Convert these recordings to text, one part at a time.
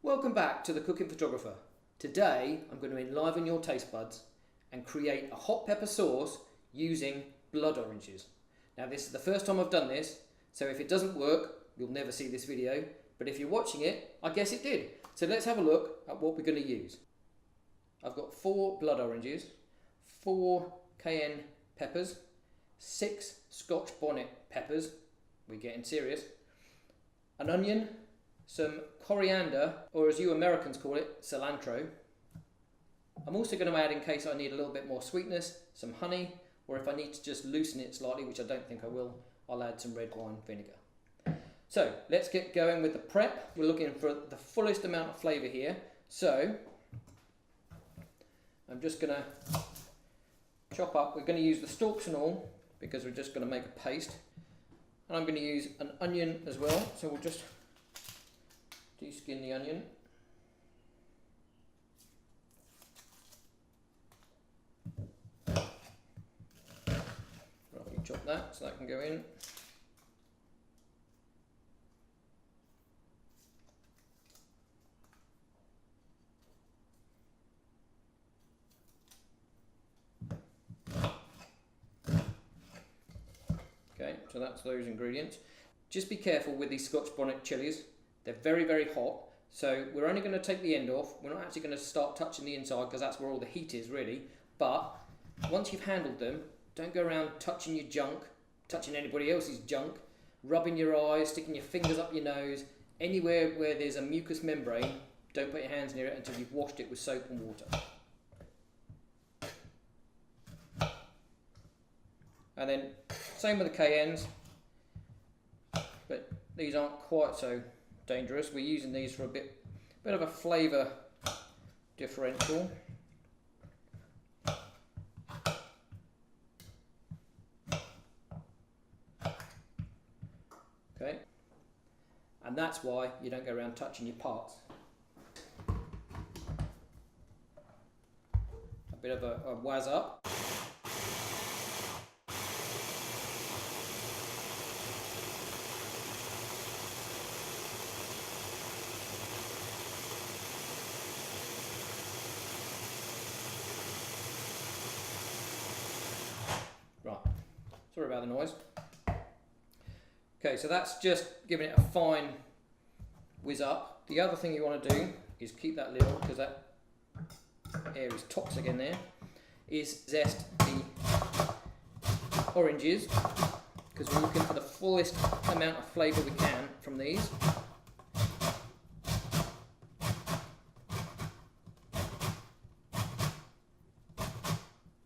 Welcome back to the Cooking Photographer. Today I'm going to enliven your taste buds and create a hot pepper sauce using blood oranges. Now this is the first time I've done this, so if it doesn't work you'll never see this video, but if you're watching it I guess it did. So let's have a look at what we're going to use. I've got 4 blood oranges, 4 cayenne peppers, 6 Scotch bonnet peppers, we're getting serious, an onion, some coriander, or as you Americans call it, cilantro. I'm also going to add, in case I need a little bit more sweetness, some honey, or if I need to just loosen it slightly, which I don't think I will, I'll add some red wine vinegar. So let's get going with the prep. We're looking for the fullest amount of flavour here, so I'm just going to chop up. We're going to use the stalks and all because we're just going to make a paste, and I'm going to use an onion as well, so we'll just de-skin the onion. Roughly chop that so that can go in. Okay, so that's those ingredients. Just be careful with these Scotch bonnet chilies. They're very, very hot, so we're only going to take the end off. We're not actually going to start touching the inside because that's where all the heat is really. But once you've handled them, don't go around touching your junk, touching anybody else's junk, rubbing your eyes, sticking your fingers up your nose. Anywhere where there's a mucous membrane, don't put your hands near it until you've washed it with soap and water. And then same with the cayennes, but these aren't quite so dangerous. We're using these for a bit of a flavour differential. Okay, and that's why you don't go around touching your parts. A bit of a wazz up. Right, sorry about the noise. Okay, so that's just giving it a fine whiz up. The other thing you want to do is keep that lid on because that air is toxic in there, is zest the oranges because we're looking for the fullest amount of flavour we can from these.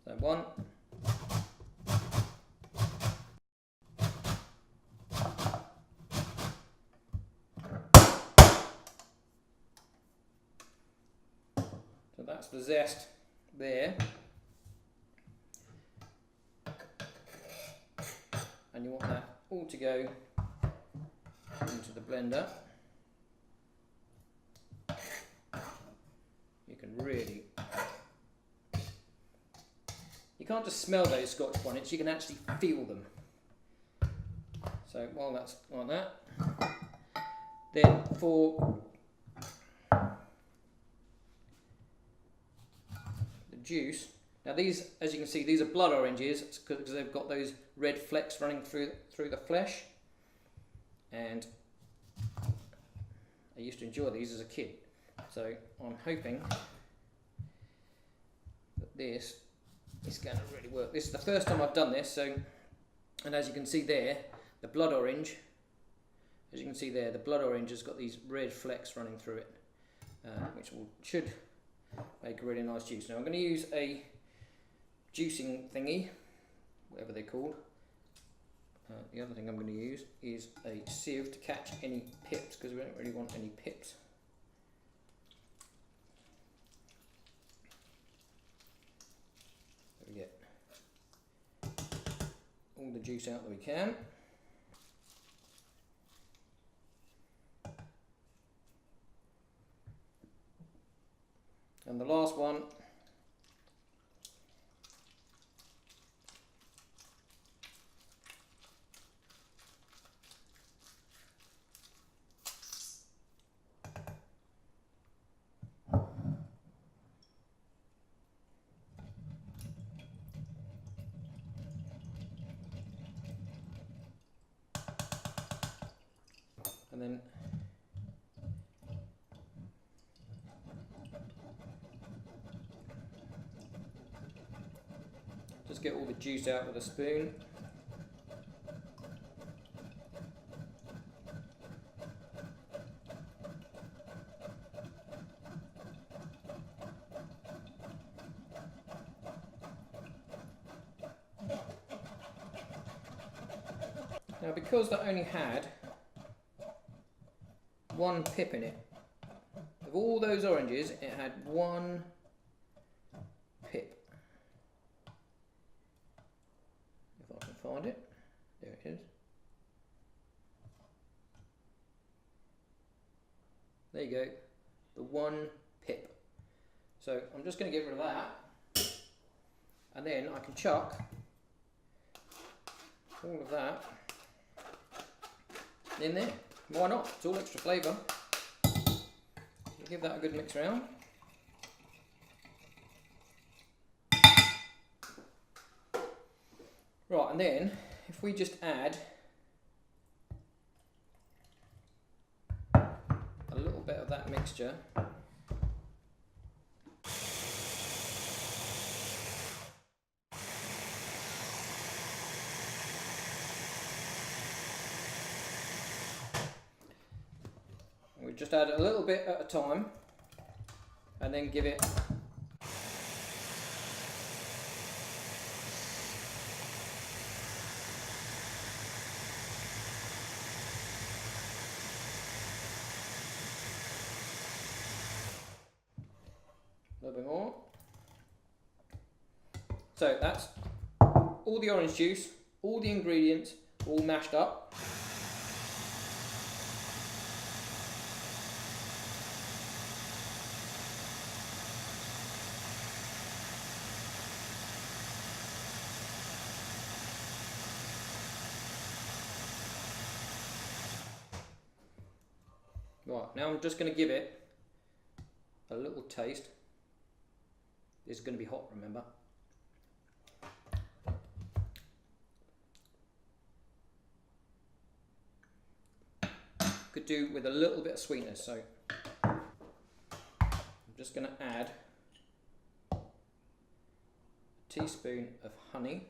So 1. So that's the zest there, and you want that all to go into the blender. You can really, you can't just smell those Scotch bonnets, you can actually feel them. So while that's like that, then for juice. Now these, as you can see, these are blood oranges because they've got those red flecks running through the flesh, and I used to enjoy these as a kid, so I'm hoping that this is going to really work. This is the first time I've done this, so, and as you can see there, the blood orange, as you can see there, the blood orange has got these red flecks running through it, which should make a really nice juice. Now I'm going to use a juicing thingy, whatever they're called. The other thing I'm going to use is a sieve to catch any pips because we don't really want any pips. So we get all the juice out that we can. And the last one and then just get all the juice out with a spoon. Now, because that only had one pip in it, of all those oranges, it had one pip. If I can find it, there it is. There you go, the one pip. So I'm just going to get rid of that, and then I can chuck all of that in there. Why not? It's all extra flavour. Give that a good mix around. Right, and then if we just add a little bit of that mixture, we just add a little bit at a time and then give it a little bit more. So that's all the orange juice, all the ingredients, all mashed up. Right, now I'm just going to give it a little taste. This is going to be hot, remember. Could do with a little bit of sweetness, so I'm just going to add a teaspoon of honey,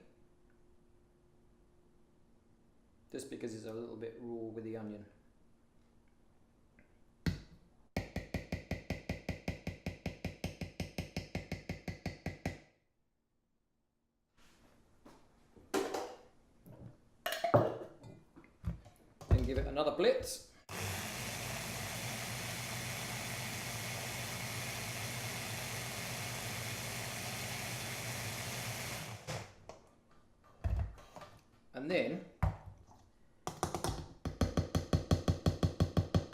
just because it's a little bit raw with the onion. Give it another blitz. And then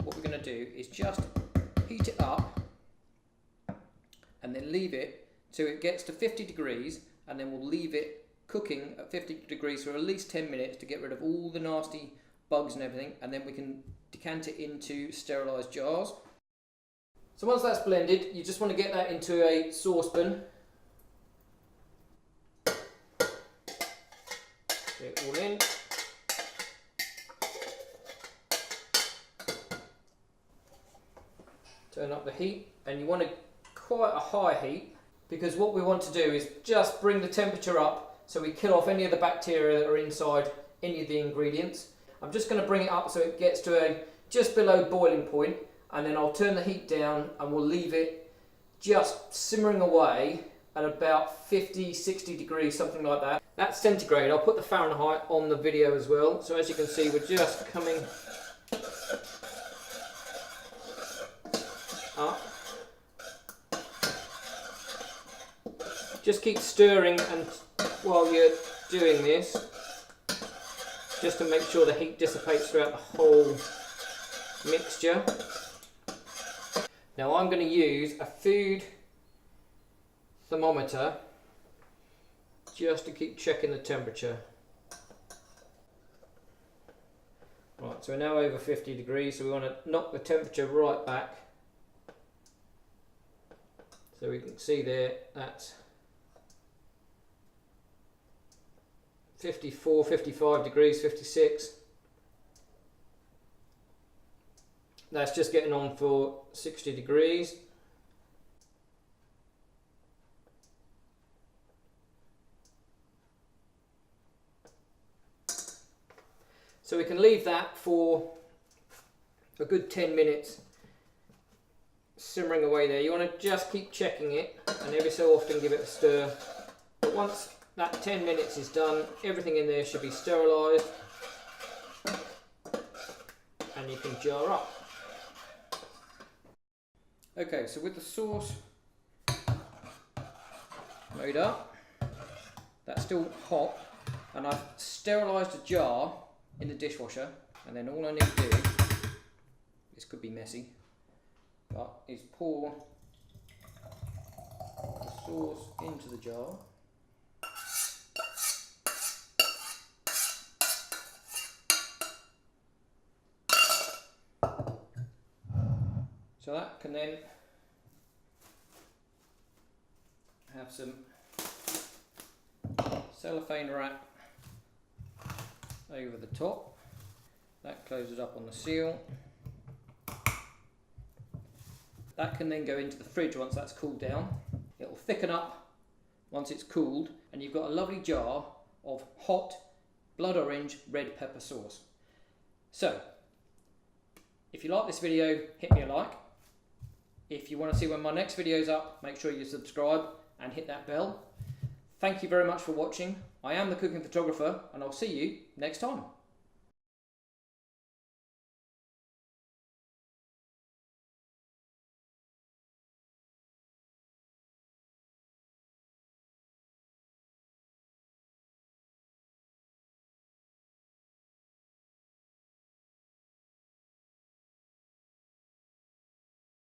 what we're going to do is just heat it up and then leave it till it gets to 50 degrees, and then we'll leave it cooking at 50 degrees for at least 10 minutes to get rid of all the nasty bugs and everything, and then we can decant it into sterilised jars. So once that's blended, you just want to get that into a saucepan. Get it all in. Turn up the heat, and you want quite a high heat, because what we want to do is just bring the temperature up so we kill off any of the bacteria that are inside any of the ingredients. I'm just going to bring it up so it gets to a just below boiling point, and then I'll turn the heat down and we'll leave it just simmering away at about 50-60 degrees, something like that. That's centigrade. I'll put the Fahrenheit on the video as well. So as you can see, we're just coming up. Just keep stirring and while you're doing this, just to make sure the heat dissipates throughout the whole mixture. Now I'm going to use a food thermometer just to keep checking the temperature. Right, so we're now over 50 degrees, so we want to knock the temperature right back. So we can see there, that's 54, 55 degrees, 56. That's just getting on for 60 degrees. So we can leave that for a good 10 minutes simmering away there. You want to just keep checking it and every so often give it a stir. But once that 10 minutes is done, everything in there should be sterilised and you can jar up. Okay, so with the sauce made up, that's still hot, and I've sterilised a jar in the dishwasher, and then all I need to do, this could be messy, but is pour the sauce into the jar. So that can then have some cellophane wrap over the top. That closes up on the seal. That can then go into the fridge once that's cooled down. It will thicken up once it's cooled, and you've got a lovely jar of hot blood orange red pepper sauce. So, if you like this video, hit me a like. If you want to see when my next video is up, make sure you subscribe and hit that bell. Thank you very much for watching. I am the Cooking Photographer, and I'll see you next time.